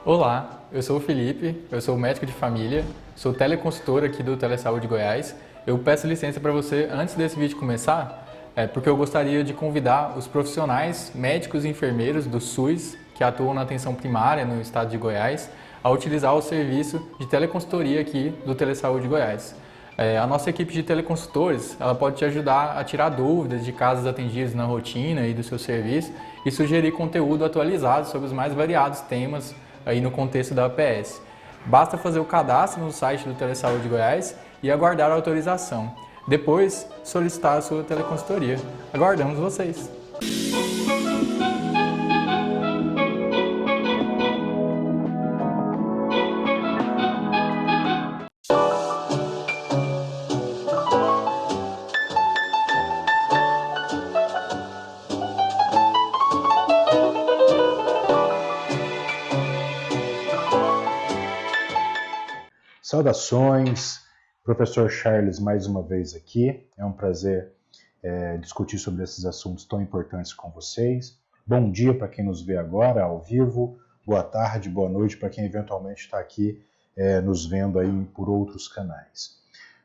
Olá, eu sou o Felipe, eu sou médico de família, sou teleconsultor aqui do Telesaúde Goiás. Eu peço licença para você antes desse vídeo começar, porque eu gostaria de convidar os profissionais, médicos e enfermeiros do SUS que atuam na atenção primária no estado de Goiás a utilizar o serviço de teleconsultoria aqui do Telesaúde Goiás. A nossa equipe de teleconsultores ela pode te ajudar a tirar dúvidas de casos atendidos na rotina e do seu serviço e sugerir conteúdo atualizado sobre os mais variados temas aí no contexto da APS. Basta fazer o cadastro no site do Telesaúde Goiás e aguardar a autorização. Depois, solicitar a sua teleconsultoria. Aguardamos vocês! Saudações, professor Charles mais uma vez aqui. É um prazer discutir sobre esses assuntos tão importantes com vocês. Bom dia para quem nos vê agora ao vivo, boa tarde, boa noite para quem eventualmente está aqui nos vendo aí por outros canais.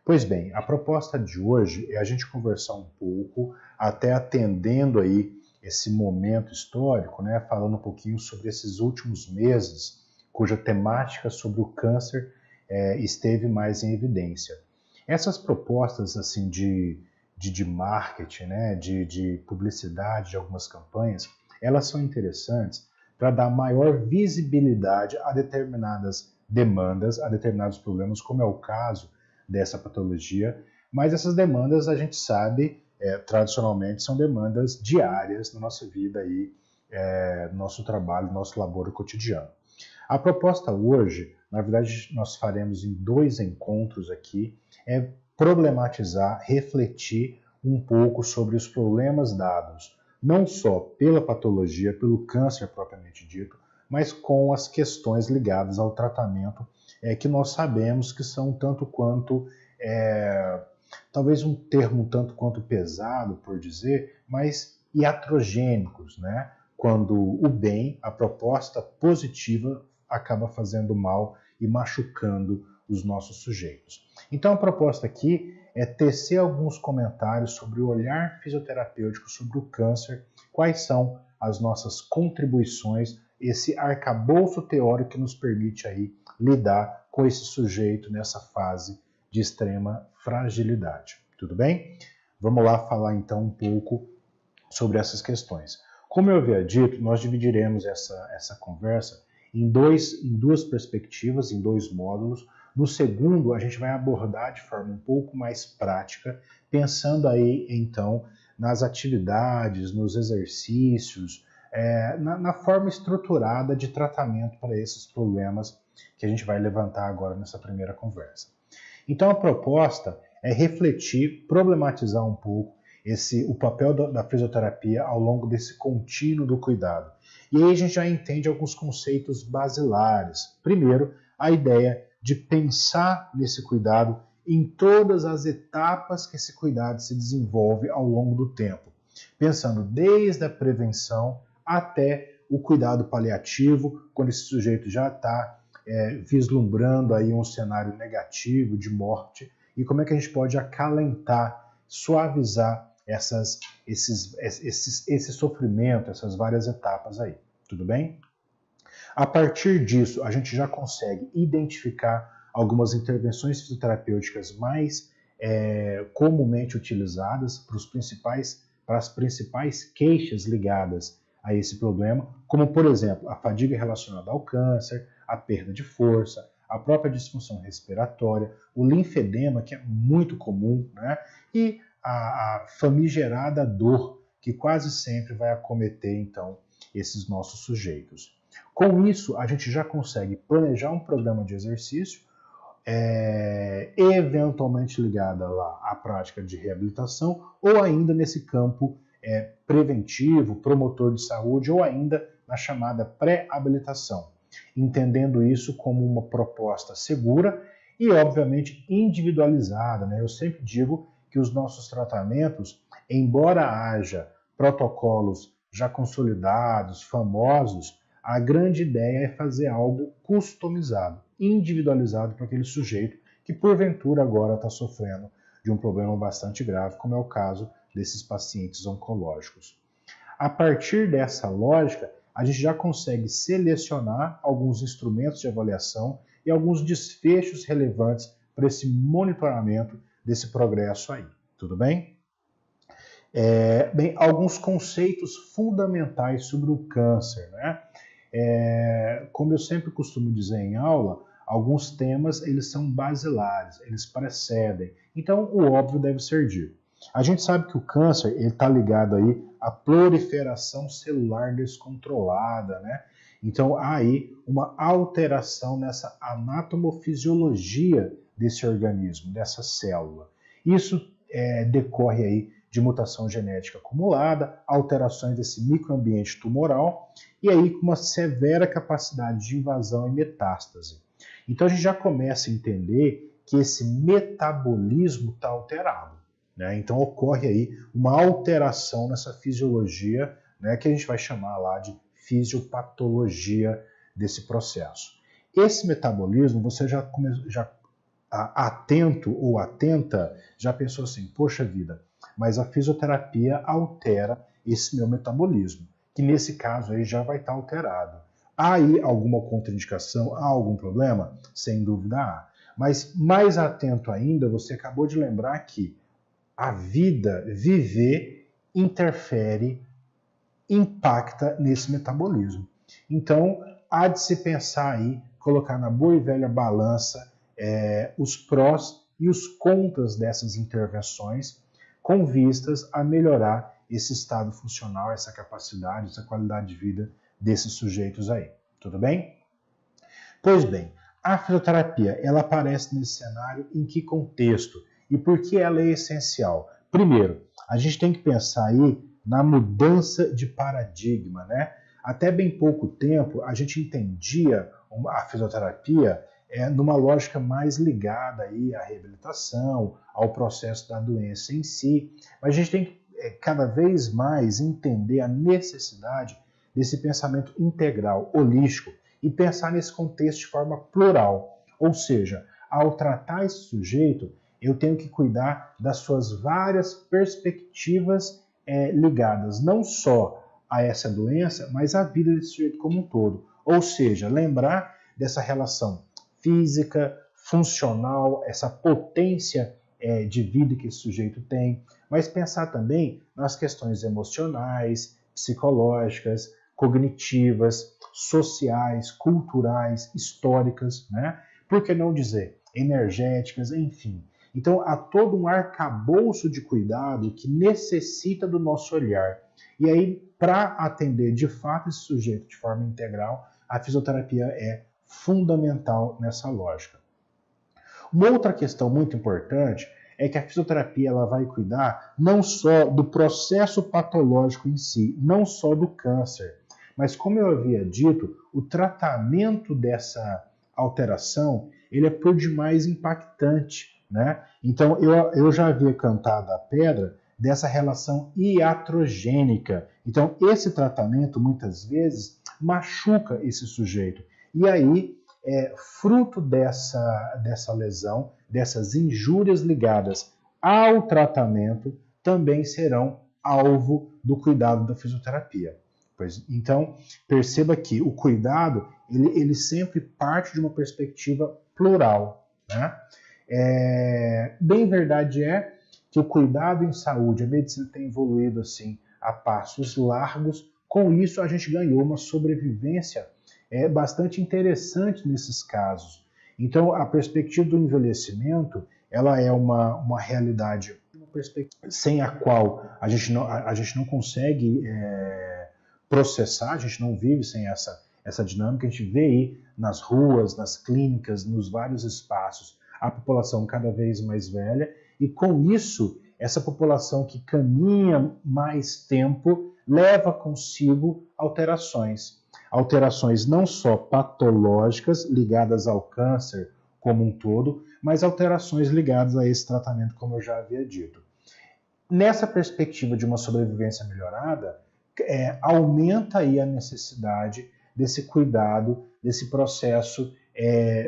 Pois bem, a proposta de hoje é a gente conversar um pouco, até atendendo aí esse momento histórico, né, falando um pouquinho sobre esses últimos meses, cuja temática sobre o câncer esteve mais em evidência. Essas propostas assim de marketing, né, de publicidade de algumas campanhas, elas são interessantes para dar maior visibilidade a determinadas demandas, a determinados problemas, como é o caso dessa patologia, mas essas demandas a gente sabe, tradicionalmente são demandas diárias na nossa vida aí, no nosso trabalho, no nosso laboro cotidiano. A proposta hoje, na verdade, nós faremos em 2 encontros aqui, é problematizar, refletir um pouco sobre os problemas dados, não só pela patologia, pelo câncer propriamente dito, mas com as questões ligadas ao tratamento, que nós sabemos que são tanto quanto, talvez um termo tanto quanto pesado por dizer, mas iatrogênicos, né? Quando o bem, a proposta positiva, acaba fazendo mal e machucando os nossos sujeitos. Então a proposta aqui é tecer alguns comentários sobre o olhar fisioterapêutico sobre o câncer, quais são as nossas contribuições, esse arcabouço teórico que nos permite aí lidar com esse sujeito nessa fase de extrema fragilidade. Tudo bem? Vamos lá falar então um pouco sobre essas questões. Como eu havia dito, nós dividiremos essa conversa em duas perspectivas, em 2 módulos. No segundo, a gente vai abordar de forma um pouco mais prática, pensando aí, então, nas atividades, nos exercícios, na forma estruturada de tratamento para esses problemas que a gente vai levantar agora nessa primeira conversa. Então, a proposta é refletir, problematizar um pouco o papel da fisioterapia ao longo desse contínuo do cuidado. E aí a gente já entende alguns conceitos basilares. Primeiro, a ideia de pensar nesse cuidado em todas as etapas que esse cuidado se desenvolve ao longo do tempo, pensando desde a prevenção até o cuidado paliativo, quando esse sujeito já está vislumbrando aí um cenário negativo de morte, e como é que a gente pode acalentar, suavizar esse sofrimento, essas várias etapas aí, tudo bem? A partir disso, a gente já consegue identificar algumas intervenções fisioterapêuticas mais comumente utilizadas para as principais queixas ligadas a esse problema, como, por exemplo, a fadiga relacionada ao câncer, a perda de força, a própria disfunção respiratória, o linfedema, que é muito comum, né? E a famigerada dor, que quase sempre vai acometer, então, esses nossos sujeitos. Com isso, a gente já consegue planejar um programa de exercício, eventualmente ligada lá à prática de reabilitação, ou ainda nesse campo preventivo, promotor de saúde, ou ainda na chamada pré-habilitação, entendendo isso como uma proposta segura e, obviamente, individualizada, né? Eu sempre digo que os nossos tratamentos, embora haja protocolos já consolidados, famosos, a grande ideia é fazer algo customizado, individualizado para aquele sujeito que porventura agora está sofrendo de um problema bastante grave, como é o caso desses pacientes oncológicos. A partir dessa lógica, a gente já consegue selecionar alguns instrumentos de avaliação e alguns desfechos relevantes para esse monitoramento desse progresso aí. Tudo bem? Bem, alguns conceitos fundamentais sobre o câncer, né? Como eu sempre costumo dizer em aula, alguns temas eles são basilares, eles precedem. Então, o óbvio deve ser dito. A gente sabe que o câncer está ligado aí à proliferação celular descontrolada, né? Então, há aí uma alteração nessa anatomofisiologia desse organismo, dessa célula. Isso decorre aí de mutação genética acumulada, alterações desse microambiente tumoral e aí com uma severa capacidade de invasão e metástase. Então a gente já começa a entender que esse metabolismo está alterado, né? Então ocorre aí uma alteração nessa fisiologia, né, que a gente vai chamar lá de fisiopatologia desse processo. Esse metabolismo, você já atento ou atenta, já pensou assim, poxa vida, mas a fisioterapia altera esse meu metabolismo, que nesse caso aí já vai estar alterado. Há aí alguma contraindicação? Há algum problema? Sem dúvida há. Mas mais atento ainda, você acabou de lembrar que a vida, viver, interfere, impacta nesse metabolismo. Então, há de se pensar aí, colocar na boa e velha balança os prós e os contras dessas intervenções com vistas a melhorar esse estado funcional, essa capacidade, essa qualidade de vida desses sujeitos aí. Tudo bem? Pois bem, a fisioterapia, ela aparece nesse cenário em que contexto? E por que ela é essencial? Primeiro, a gente tem que pensar aí na mudança de paradigma, né? Até bem pouco tempo, a gente entendia a fisioterapia numa lógica mais ligada aí à reabilitação, ao processo da doença em si. Mas a gente tem que cada vez mais entender a necessidade desse pensamento integral, holístico, e pensar nesse contexto de forma plural. Ou seja, ao tratar esse sujeito, eu tenho que cuidar das suas várias perspectivas ligadas não só a essa doença, mas à vida desse sujeito como um todo. Ou seja, lembrar dessa relação física, funcional, essa potência de vida que esse sujeito tem, mas pensar também nas questões emocionais, psicológicas, cognitivas, sociais, culturais, históricas, né? Por que não dizer energéticas, enfim. Então há todo um arcabouço de cuidado que necessita do nosso olhar. E aí, para atender de fato esse sujeito de forma integral, a fisioterapia é fundamental nessa lógica. Uma outra questão muito importante é que a fisioterapia ela vai cuidar não só do processo patológico em si, não só do câncer, mas como eu havia dito, o tratamento dessa alteração ele é por demais impactante, né? Então eu já havia cantado a pedra dessa relação iatrogênica. Então esse tratamento muitas vezes machuca esse sujeito. E aí, fruto dessa lesão, dessas injúrias ligadas ao tratamento, também serão alvo do cuidado da fisioterapia. Então, perceba que o cuidado, ele sempre parte de uma perspectiva plural, né? Bem verdade é que o cuidado em saúde, a medicina tem evoluído assim a passos largos. Com isso, a gente ganhou uma sobrevivência bastante interessante nesses casos. Então, a perspectiva do envelhecimento, ela é uma realidade sem a qual a gente não consegue processar, a gente não vive sem essa dinâmica. A gente vê aí nas ruas, nas clínicas, nos vários espaços, a população cada vez mais velha, e com isso, essa população que caminha mais tempo leva consigo alterações. Alterações não só patológicas ligadas ao câncer como um todo, mas alterações ligadas a esse tratamento, como eu já havia dito. Nessa perspectiva de uma sobrevivência melhorada, aumenta aí a necessidade desse cuidado, desse processo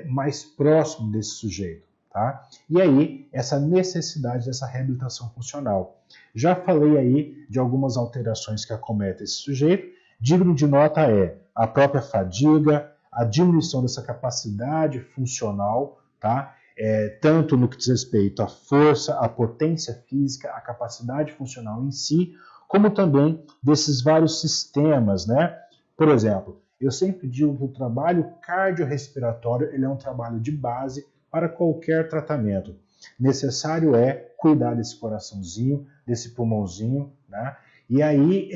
mais próximo desse sujeito. Tá? E aí, essa necessidade dessa reabilitação funcional. Já falei aí de algumas alterações que acometem esse sujeito. Digno de nota é a própria fadiga, a diminuição dessa capacidade funcional, tá? Tanto no que diz respeito à força, à potência física, à capacidade funcional em si, como também desses vários sistemas, né? Por exemplo, eu sempre digo que o trabalho cardiorrespiratório ele é um trabalho de base para qualquer tratamento. Necessário é cuidar desse coraçãozinho, desse pulmãozinho, né? E aí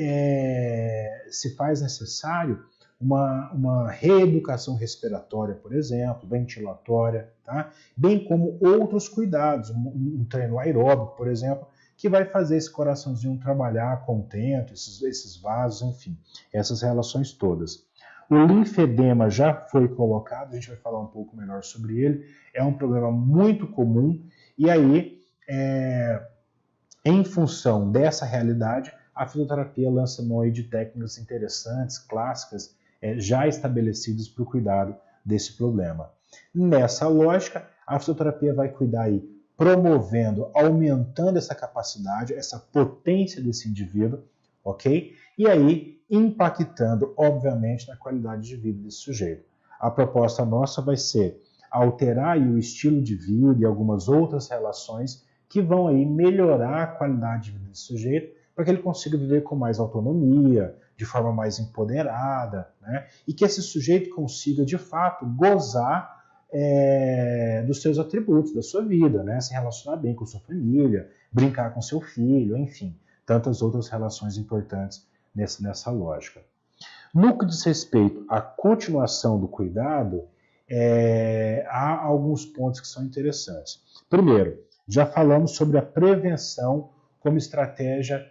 se faz necessário uma reeducação respiratória, por exemplo, ventilatória, tá? Bem como outros cuidados, um treino aeróbico, por exemplo, que vai fazer esse coraçãozinho trabalhar contento, esses vasos, enfim, essas relações todas. O linfedema já foi colocado, a gente vai falar um pouco melhor sobre ele, é um problema muito comum, e aí, em função dessa realidade, a fisioterapia lança mão de técnicas interessantes, clássicas, já estabelecidas para o cuidado desse problema. Nessa lógica, a fisioterapia vai cuidar aí, promovendo, aumentando essa capacidade, essa potência desse indivíduo, ok? E aí, impactando, obviamente, na qualidade de vida desse sujeito. A proposta nossa vai ser alterar aí o estilo de vida e algumas outras relações que vão aí melhorar a qualidade de vida desse sujeito para que ele consiga viver com mais autonomia, de forma mais empoderada, né? E que esse sujeito consiga, de fato, gozar dos seus atributos, da sua vida, né? Se relacionar bem com sua família, brincar com seu filho, enfim, tantas outras relações importantes nessa lógica. No que diz respeito à continuação do cuidado, há alguns pontos que são interessantes. Primeiro, já falamos sobre a prevenção como estratégia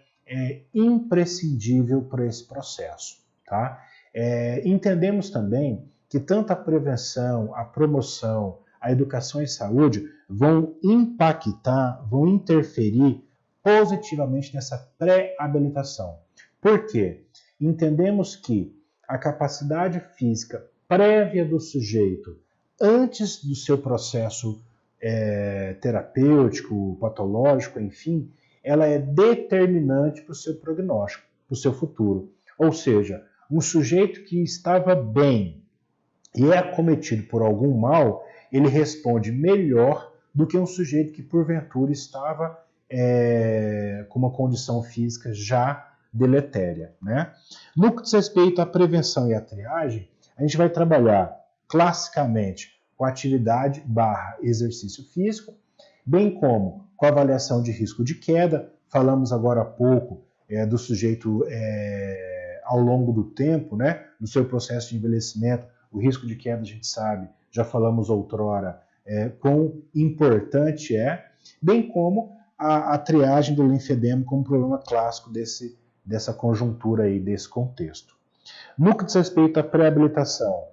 imprescindível para esse processo. Tá? Entendemos também que tanto a prevenção, a promoção, a educação e saúde vão impactar, vão interferir positivamente nessa pré-habilitação. Por quê? Entendemos que a capacidade física prévia do sujeito, antes do seu processo terapêutico, patológico, enfim, ela é determinante para o seu prognóstico, para o seu futuro. Ou seja, um sujeito que estava bem e é acometido por algum mal, ele responde melhor do que um sujeito que porventura estava com uma condição física já deletéria, né? No que diz respeito à prevenção e à triagem, a gente vai trabalhar classicamente com atividade / exercício físico, bem como com avaliação de risco de queda. Falamos agora há pouco do sujeito ao longo do tempo, né? No seu processo de envelhecimento, o risco de queda a gente sabe, já falamos outrora, quão importante bem como a triagem do linfedema como problema clássico dessa conjuntura aí, desse contexto. No que diz respeito à pré-habilitação,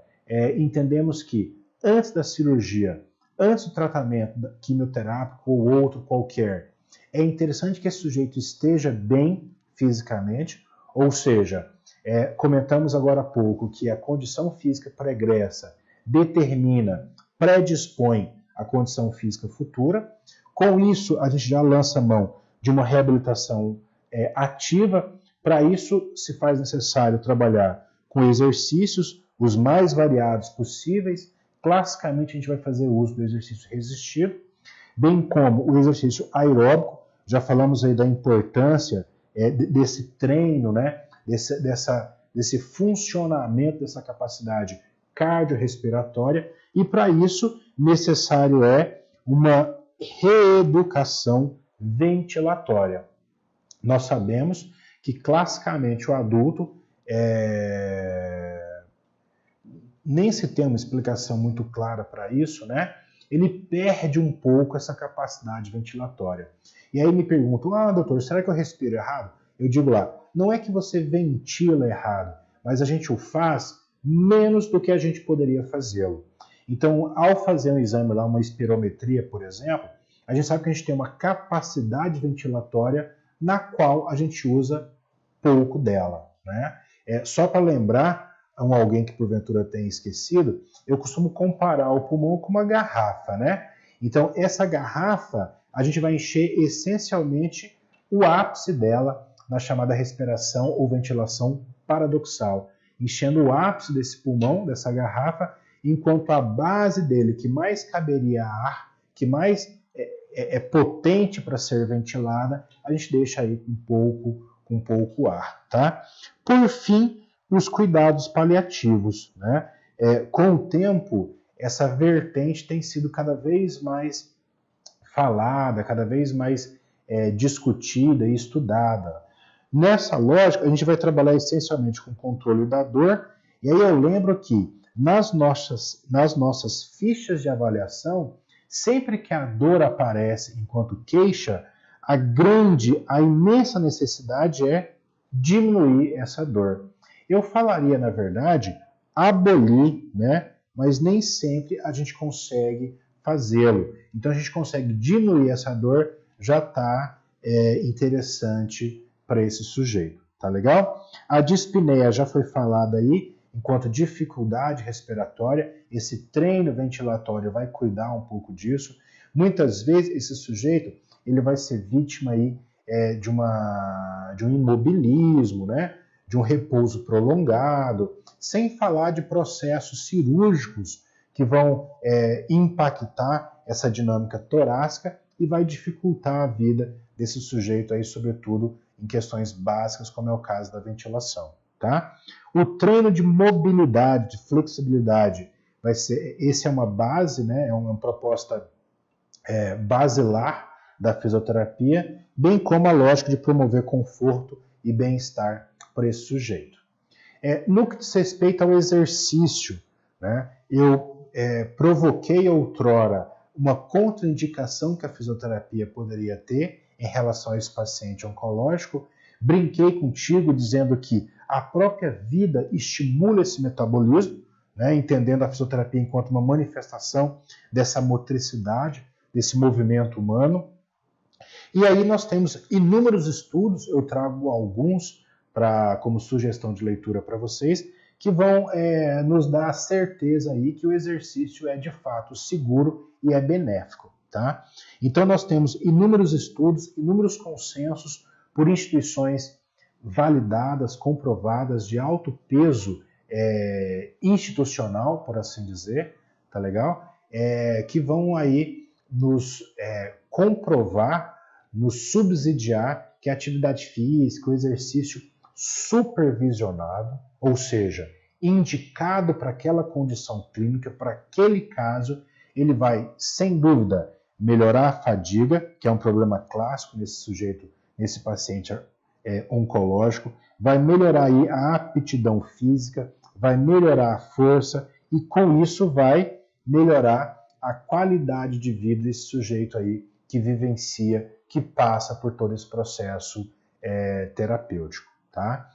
entendemos que antes da cirurgia, antes do tratamento quimioterápico ou outro qualquer, é interessante que esse sujeito esteja bem fisicamente, ou seja, comentamos agora há pouco que a condição física pregressa determina, predispõe a condição física futura. Com isso, a gente já lança mão de uma reabilitação ativa. Para isso, se faz necessário trabalhar com exercícios os mais variados possíveis. Classicamente, a gente vai fazer uso do exercício resistido, bem como o exercício aeróbico. Já falamos aí da importância desse treino, né? Desse funcionamento dessa capacidade cardiorrespiratória, e para isso necessário uma reeducação ventilatória. Nós sabemos que classicamente o adulto nem se tem uma explicação muito clara para isso, né? Ele perde um pouco essa capacidade ventilatória. E aí me perguntam, doutor, será que eu respiro errado? Eu digo lá, não é que você ventila errado, mas a gente o faz menos do que a gente poderia fazê-lo. Então, ao fazer um exame lá, uma espirometria, por exemplo, a gente sabe que a gente tem uma capacidade ventilatória na qual a gente usa pouco dela, né? Só para lembrar, alguém que porventura tenha esquecido, eu costumo comparar o pulmão com uma garrafa, né? Então, essa garrafa, a gente vai encher essencialmente o ápice dela na chamada respiração ou ventilação paradoxal, enchendo o ápice desse pulmão, dessa garrafa, enquanto a base dele, que mais caberia ar, que mais é potente para ser ventilada, a gente deixa aí com pouco ar, tá? Por fim, os cuidados paliativos, né? Com o tempo, essa vertente tem sido cada vez mais falada, cada vez mais discutida e estudada. Nessa lógica, a gente vai trabalhar essencialmente com o controle da dor, e aí eu lembro que nas nossas fichas de avaliação, sempre que a dor aparece enquanto queixa, a imensa necessidade é diminuir essa dor. Eu falaria, na verdade, abolir, né? Mas nem sempre a gente consegue fazê-lo. Então a gente consegue diminuir essa dor, já está interessante para esse sujeito. Tá legal? A dispneia já foi falada aí, enquanto dificuldade respiratória, esse treino ventilatório vai cuidar um pouco disso. Muitas vezes esse sujeito ele vai ser vítima aí, de um imobilismo, né? De um repouso prolongado, sem falar de processos cirúrgicos que vão impactar essa dinâmica torácica e vai dificultar a vida desse sujeito aí, sobretudo em questões básicas, como é o caso da ventilação. Tá? O treino de mobilidade, de flexibilidade, esse é uma base, né? É uma proposta basilar da fisioterapia, bem como a lógica de promover conforto e bem-estar para esse sujeito. No que diz respeito ao exercício, né? Eu provoquei outrora uma contraindicação que a fisioterapia poderia ter em relação a esse paciente oncológico. Brinquei contigo dizendo que a própria vida estimula esse metabolismo, né, entendendo a fisioterapia enquanto uma manifestação dessa motricidade, desse movimento humano. E aí nós temos inúmeros estudos, eu trago alguns como sugestão de leitura para vocês, que vão nos dar a certeza aí que o exercício é de fato seguro e é benéfico. Tá? Então nós temos inúmeros estudos, inúmeros consensos por instituições validadas, comprovadas, de alto peso institucional, por assim dizer, tá legal? Que vão aí nos comprovar, nos subsidiar que a atividade física, o exercício supervisionado, ou seja, indicado para aquela condição clínica, para aquele caso, ele vai, sem dúvida, melhorar a fadiga, que é um problema clássico nesse sujeito, nesse paciente oncológico, vai melhorar aí a aptidão física, vai melhorar a força e com isso vai melhorar a qualidade de vida desse sujeito aí que vivencia, que passa por todo esse processo terapêutico. Tá?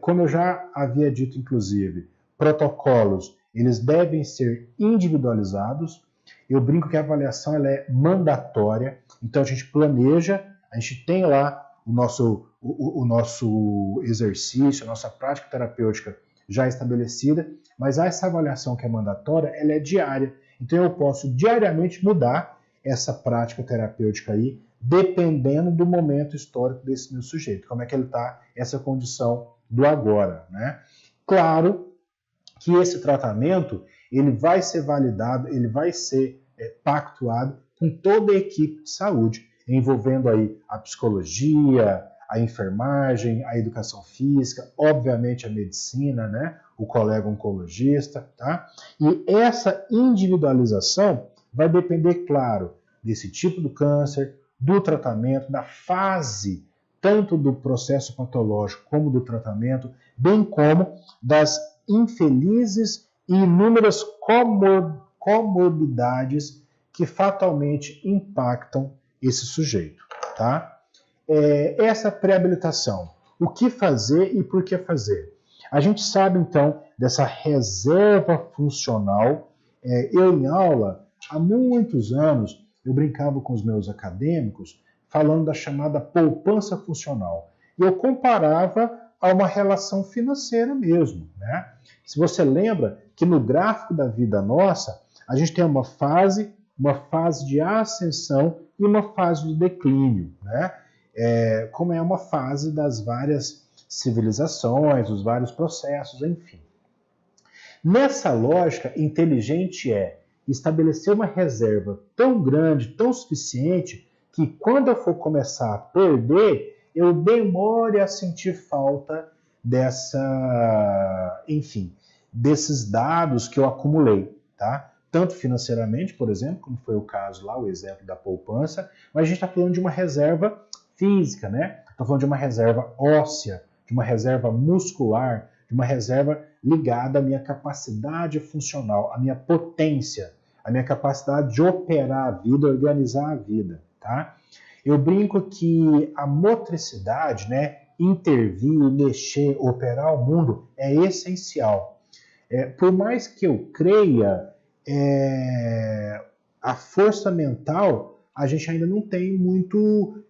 Como eu já havia dito, inclusive, protocolos, eles devem ser individualizados. Eu brinco que a avaliação ela é mandatória, então a gente planeja, a gente tem lá o nosso exercício, a nossa prática terapêutica já estabelecida, mas essa avaliação que é mandatória, ela é diária. Então eu posso diariamente mudar essa prática terapêutica aí, dependendo do momento histórico desse meu sujeito, como é que ele está, essa condição do agora, né? Claro que esse tratamento ele vai ser validado, ele vai ser pactuado com toda a equipe de saúde, envolvendo aí a psicologia, a enfermagem, a educação física, obviamente a medicina, né? O colega oncologista, tá? E essa individualização vai depender, claro, desse tipo do câncer, do tratamento, da fase, tanto do processo patológico como do tratamento, bem como das infelizes e inúmeras comorbidades que fatalmente impactam esse sujeito. Tá? Essa pré-habilitação, o que fazer e por que fazer? A gente sabe, então, dessa reserva funcional. Eu, em aula, há muitos anos, eu brincava com os meus acadêmicos falando da chamada poupança funcional. E eu comparava a uma relação financeira mesmo, né? Se você lembra que no gráfico da vida nossa, a gente tem uma fase de ascensão e uma fase de declínio, né? Como é uma fase das várias civilizações, dos vários processos, enfim. Nessa lógica, inteligente é estabelecer uma reserva tão grande, tão suficiente, que quando eu for começar a perder, eu demore a sentir falta desses dados que eu acumulei, tá? Tanto financeiramente, por exemplo, como foi o caso lá, o exemplo da poupança, mas a gente está falando de uma reserva física, né? Estou falando de uma reserva óssea, de uma reserva muscular, de uma reserva ligada à minha capacidade funcional, à minha potência, à minha capacidade de operar a vida, organizar a vida, tá? Eu brinco que a motricidade, né, intervir, mexer, operar o mundo é essencial. Por mais que eu creia, a força mental, a gente ainda não tem muito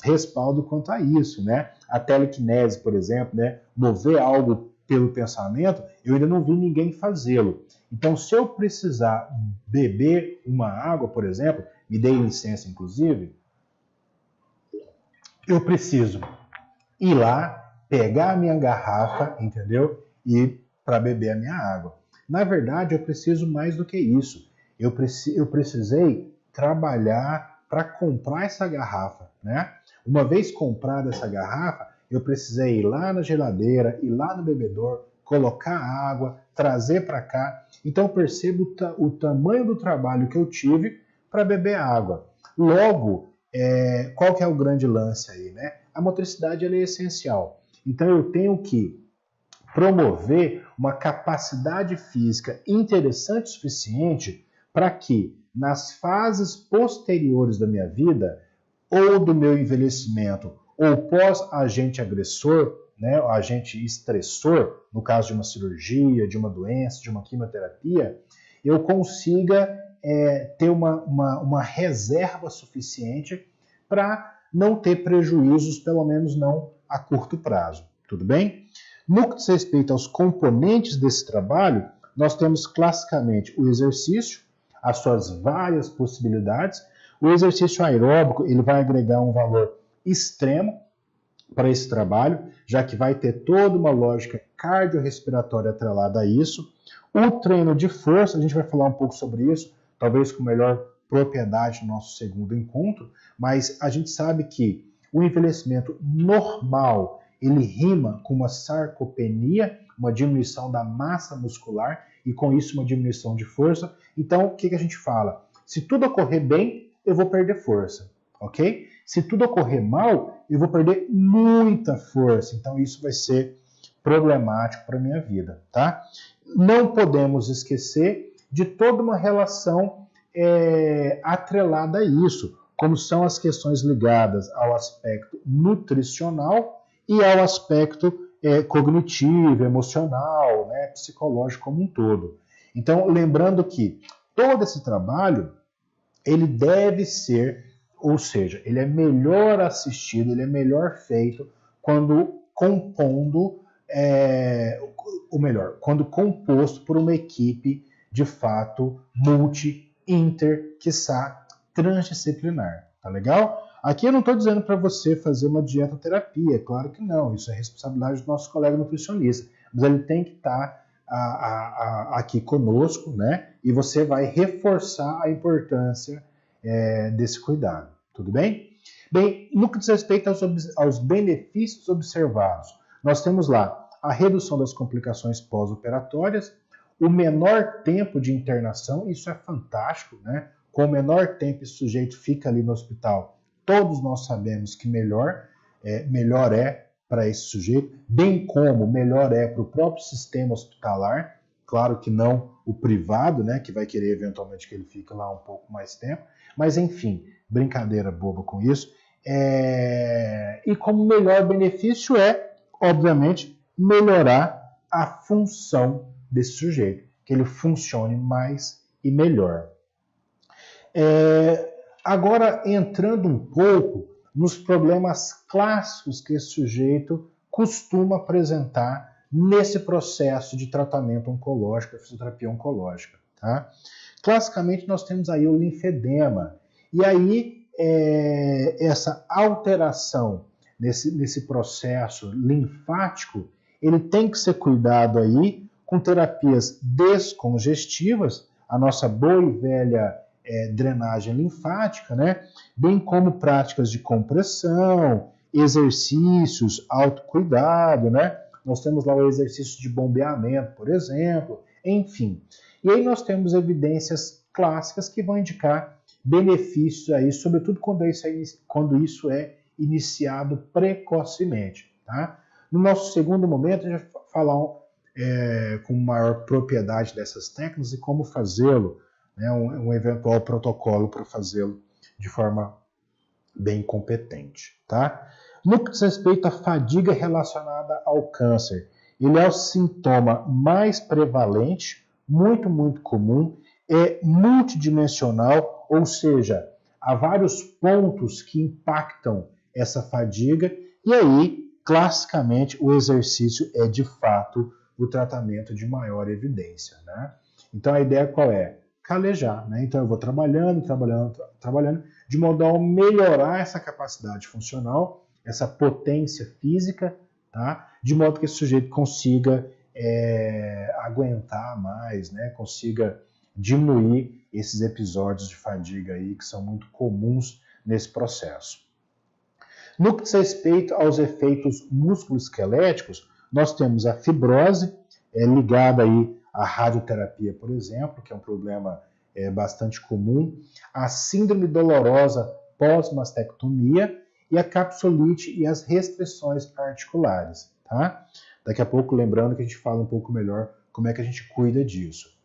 respaldo quanto a isso, né? A telecinese, por exemplo, né? Mover algo pelo pensamento, eu ainda não vi ninguém fazê-lo. Então, se eu precisar beber uma água, por exemplo, me dê licença, inclusive, eu preciso ir lá, pegar a minha garrafa, entendeu? E para beber a minha água. Na verdade, eu preciso mais do que isso. Eu precisei trabalhar para comprar essa garrafa, né? Uma vez comprada essa garrafa, eu precisei ir lá na geladeira, ir lá no bebedor, colocar água, trazer para cá. Então eu percebo o tamanho do trabalho que eu tive para beber água. Logo, qual que é o grande lance aí, né? A motricidade ela é essencial. Então eu tenho que promover uma capacidade física interessante o suficiente para que nas fases posteriores da minha vida, ou do meu envelhecimento, ou pós-agente agressor, né, o agente estressor, no caso de uma cirurgia, de uma doença, de uma quimioterapia, eu consiga ter uma reserva suficiente para não ter prejuízos, pelo menos não a curto prazo. Tudo bem? No que diz respeito aos componentes desse trabalho, nós temos classicamente o exercício, as suas várias possibilidades. O exercício aeróbico ele vai agregar um valor extremo para esse trabalho, já que vai ter toda uma lógica cardiorrespiratória atrelada a isso. O treino de força, a gente vai falar um pouco sobre isso, talvez com melhor propriedade no nosso segundo encontro, mas a gente sabe que o envelhecimento normal, ele rima com uma sarcopenia, uma diminuição da massa muscular e com isso uma diminuição de força. Então, o que a gente fala? Se tudo ocorrer bem, eu vou perder força, ok? Se tudo ocorrer mal, eu vou perder muita força. Então, isso vai ser problemático para a minha vida, tá? Não podemos esquecer de toda uma relação atrelada a isso, como são as questões ligadas ao aspecto nutricional e ao aspecto cognitivo, emocional, né, psicológico como um todo. Então, lembrando que todo esse trabalho, ele deve ser, ou seja, ele é melhor assistido, ele é melhor feito quando quando composto por uma equipe de fato quiçá transdisciplinar, tá legal? Aqui eu não estou dizendo para você fazer uma dietoterapia, claro que não, isso é responsabilidade do nosso colega nutricionista, mas ele tem que estar aqui conosco, né? E você vai reforçar a importância desse cuidado, tudo bem? Bem, no que diz respeito aos benefícios observados, nós temos lá a redução das complicações pós-operatórias, o menor tempo de internação, isso é fantástico, né? Com o menor tempo esse sujeito fica ali no hospital, todos nós sabemos que melhor é para esse sujeito, bem como melhor é para o próprio sistema hospitalar, claro que não o privado, né, que vai querer eventualmente que ele fique lá um pouco mais tempo, mas enfim, brincadeira boba com isso. E como melhor benefício obviamente, melhorar a função desse sujeito, que ele funcione mais e melhor. Agora, entrando um pouco nos problemas clássicos que esse sujeito costuma apresentar nesse processo de tratamento oncológico, a fisioterapia oncológica. Tá? Classicamente, nós temos aí o linfedema. E aí, essa alteração nesse processo linfático, ele tem que ser cuidado aí com terapias descongestivas, a nossa boa e velha drenagem linfática, né? Bem como práticas de compressão, exercícios, autocuidado, né? Nós temos lá o exercício de bombeamento, por exemplo, enfim. E aí nós temos evidências clássicas que vão indicar benefícios aí, sobretudo quando isso é iniciado precocemente. Tá? No nosso segundo momento, a gente vai falar com maior propriedade dessas técnicas e como fazê-lo, né, um eventual protocolo para fazê-lo de forma bem competente. Tá? No que diz respeito à fadiga relacionada ao câncer, ele é o sintoma mais prevalente, muito, muito comum, é multidimensional, ou seja, há vários pontos que impactam essa fadiga, e aí, classicamente, o exercício é, de fato, o tratamento de maior evidência. Né? Então, a ideia qual é? Calejar. Né? Então, eu vou trabalhando, de modo a melhorar essa capacidade funcional, essa potência física, tá? De modo que esse sujeito consiga aguentar mais, né? Consiga diminuir esses episódios de fadiga aí, que são muito comuns nesse processo. No que diz respeito aos efeitos musculoesqueléticos, nós temos a fibrose, ligada aí à radioterapia, por exemplo, que é um problema bastante comum, a síndrome dolorosa pós-mastectomia e a capsulite e as restrições articulares. Tá? Daqui a pouco, lembrando que a gente fala um pouco melhor como é que a gente cuida disso.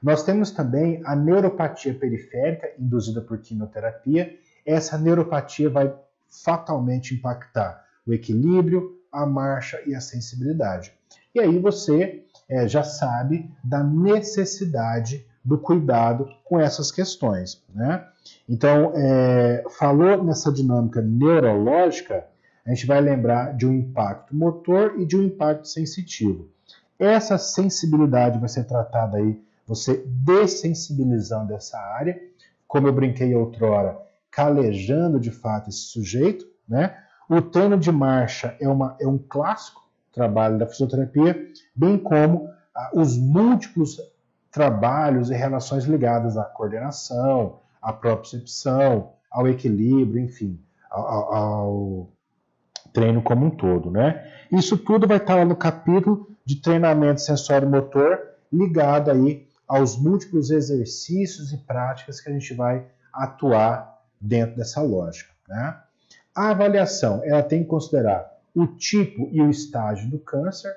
Nós temos também a neuropatia periférica induzida por quimioterapia. Essa neuropatia vai fatalmente impactar o equilíbrio, a marcha e a sensibilidade. E aí você já sabe da necessidade do cuidado com essas questões. Né? Então, falou nessa dinâmica neurológica, a gente vai lembrar de um impacto motor e de um impacto sensitivo. Essa sensibilidade vai ser tratada aí, você dessensibilizando essa área, como eu brinquei outrora, calejando de fato esse sujeito. Né? O treino de marcha é um clássico trabalho da fisioterapia, bem como os múltiplos trabalhos e relações ligadas à coordenação, à propriocepção, ao equilíbrio, enfim, ao treino como um todo. Né? Isso tudo vai estar lá no capítulo de treinamento sensório-motor, ligado aí aos múltiplos exercícios e práticas que a gente vai atuar dentro dessa lógica. Né? A avaliação, ela tem que considerar o tipo e o estágio do câncer.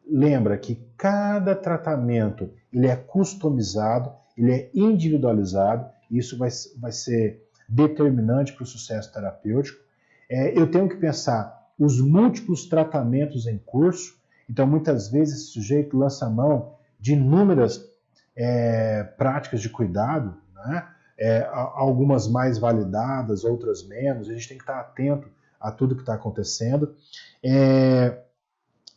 Lembra que cada tratamento ele é customizado, ele é individualizado, e isso vai ser determinante para o sucesso terapêutico. Eu tenho que pensar os múltiplos tratamentos em curso, então muitas vezes esse sujeito lança mão de inúmeras práticas de cuidado, né? Algumas mais validadas, outras menos, a gente tem que estar atento a tudo que está acontecendo.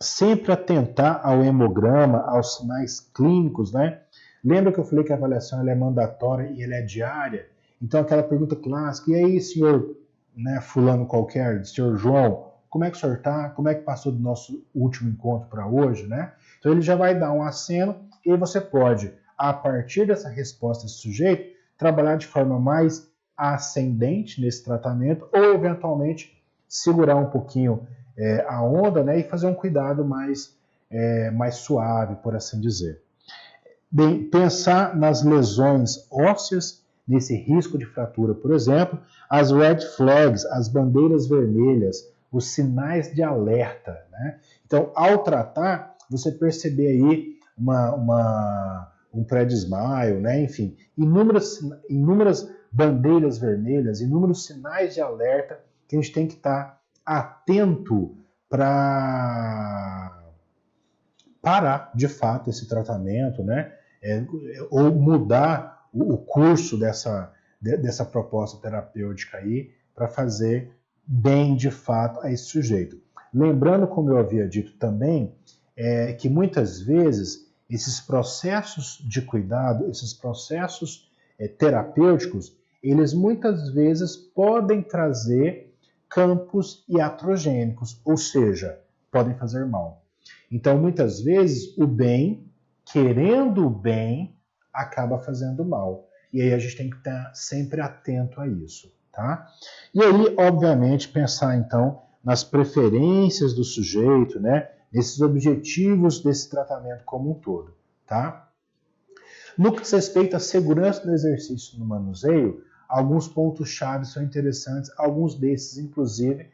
Sempre atentar ao hemograma, aos sinais clínicos, né? Lembra que eu falei que a avaliação ela é mandatória e ela é diária? Então aquela pergunta clássica, e aí, senhor, né, fulano qualquer, senhor João, como é que o senhor está? Como é que passou do nosso último encontro para hoje, né? Então ele já vai dar um aceno e aí você pode, a partir dessa resposta desse sujeito, trabalhar de forma mais ascendente nesse tratamento ou eventualmente segurar um pouquinho a onda, né, e fazer um cuidado mais suave, por assim dizer. Bem, pensar nas lesões ósseas, nesse risco de fratura, por exemplo, as red flags, as bandeiras vermelhas, os sinais de alerta. Né? Então, ao tratar, você perceber aí um pré-desmaio, né? Enfim, inúmeras bandeiras vermelhas, inúmeros sinais de alerta que a gente tem que estar atento para parar de fato esse tratamento, né? Ou mudar o curso dessa proposta terapêutica aí para fazer bem de fato a esse sujeito. Lembrando, como eu havia dito também, que muitas vezes esses processos de cuidado, esses processos terapêuticos, eles muitas vezes podem trazer campos iatrogênicos, ou seja, podem fazer mal. Então, muitas vezes, o bem, querendo o bem, acaba fazendo mal. E aí a gente tem que estar sempre atento a isso, tá? E aí, obviamente, pensar então nas preferências do sujeito, né? Nesses objetivos desse tratamento como um todo, tá? No que diz respeito à segurança do exercício no manuseio, alguns pontos-chave são interessantes, alguns desses, inclusive,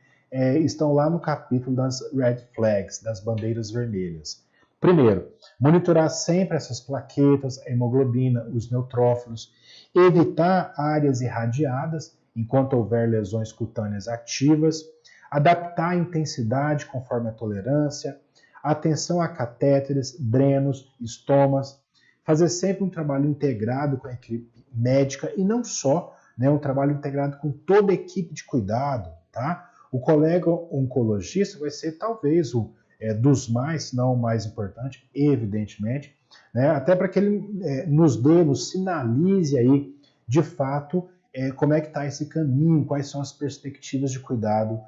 estão lá no capítulo das Red Flags, das bandeiras vermelhas. Primeiro, monitorar sempre essas plaquetas, a hemoglobina, os neutrófilos, evitar áreas irradiadas enquanto houver lesões cutâneas ativas, adaptar a intensidade conforme a tolerância, atenção a catéteres, drenos, estomas, fazer sempre um trabalho integrado com a equipe médica e não só, né, um trabalho integrado com toda a equipe de cuidado, tá? O colega oncologista vai ser talvez o dos mais, se não o mais importante, evidentemente, né, até para que ele nos sinalize aí, de fato, como é que está esse caminho, quais são as perspectivas de cuidado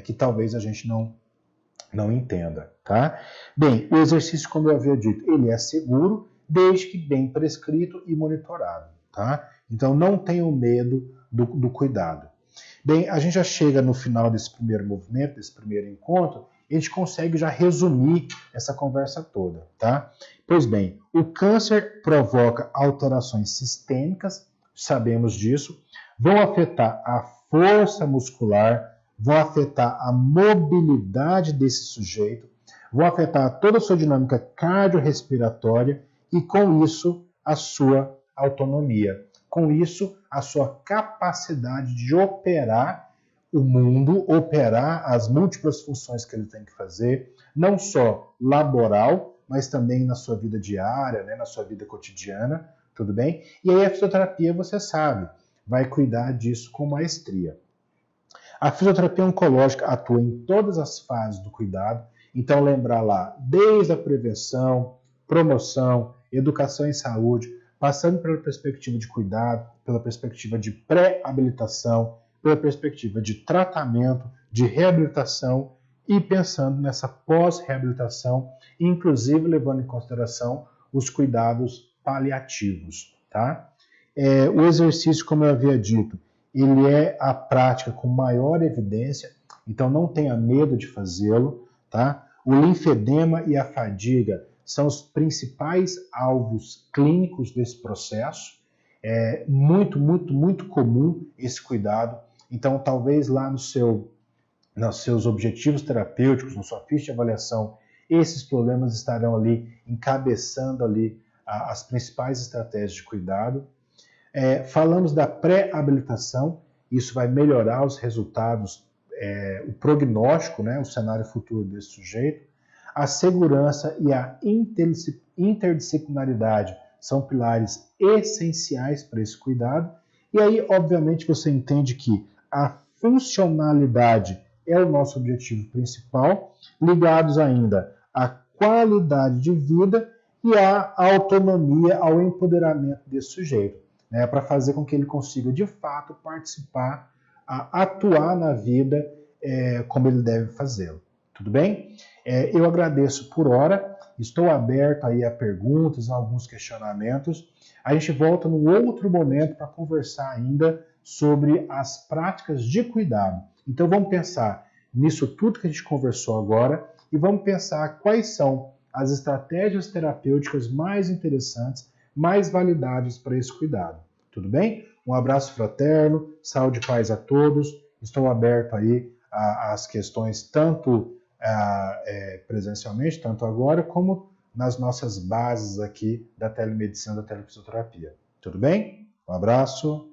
que talvez a gente não entenda, tá? Bem, o exercício, como eu havia dito, ele é seguro, desde que bem prescrito e monitorado, tá? Então, não tenham medo do cuidado. Bem, a gente já chega no final desse primeiro movimento, desse primeiro encontro, e a gente consegue já resumir essa conversa toda, tá? Pois bem, o câncer provoca alterações sistêmicas, sabemos disso, vão afetar a força muscular, vão afetar a mobilidade desse sujeito, vão afetar toda a sua dinâmica cardiorrespiratória e, com isso, a sua autonomia. Com isso, a sua capacidade de operar o mundo, operar as múltiplas funções que ele tem que fazer, não só laboral, mas também na sua vida diária, né, na sua vida cotidiana, tudo bem? E aí a fisioterapia, você sabe, vai cuidar disso com maestria. A fisioterapia oncológica atua em todas as fases do cuidado, então lembrar lá, desde a prevenção, promoção, educação em saúde, passando pela perspectiva de cuidado, pela perspectiva de pré-habilitação, pela perspectiva de tratamento, de reabilitação e pensando nessa pós-reabilitação, inclusive levando em consideração os cuidados paliativos, tá? O exercício, como eu havia dito, ele é a prática com maior evidência, então não tenha medo de fazê-lo, tá? O linfedema e a fadiga são os principais alvos clínicos desse processo. É muito comum esse cuidado. Então, talvez lá nos seus objetivos terapêuticos, na sua ficha de avaliação, esses problemas estarão ali encabeçando ali as principais estratégias de cuidado. Falamos da pré-habilitação, isso vai melhorar os resultados, o prognóstico, né, o cenário futuro desse sujeito. A segurança e a interdisciplinaridade são pilares essenciais para esse cuidado. E aí, obviamente, você entende que a funcionalidade é o nosso objetivo principal, ligados ainda à qualidade de vida e à autonomia, ao empoderamento desse sujeito, né, para fazer com que ele consiga, de fato, participar, atuar na vida como ele deve fazê-lo. Tudo bem? Eu agradeço por hora, estou aberto aí a perguntas, a alguns questionamentos. A gente volta num outro momento para conversar ainda sobre as práticas de cuidado. Então vamos pensar nisso tudo que a gente conversou agora e vamos pensar quais são as estratégias terapêuticas mais interessantes, mais validadas para esse cuidado. Tudo bem? Um abraço fraterno, saúde e paz a todos. Estou aberto aí às questões tanto presencialmente, tanto agora, como nas nossas bases aqui da telemedicina, da telefisioterapia. Tudo bem? Um abraço.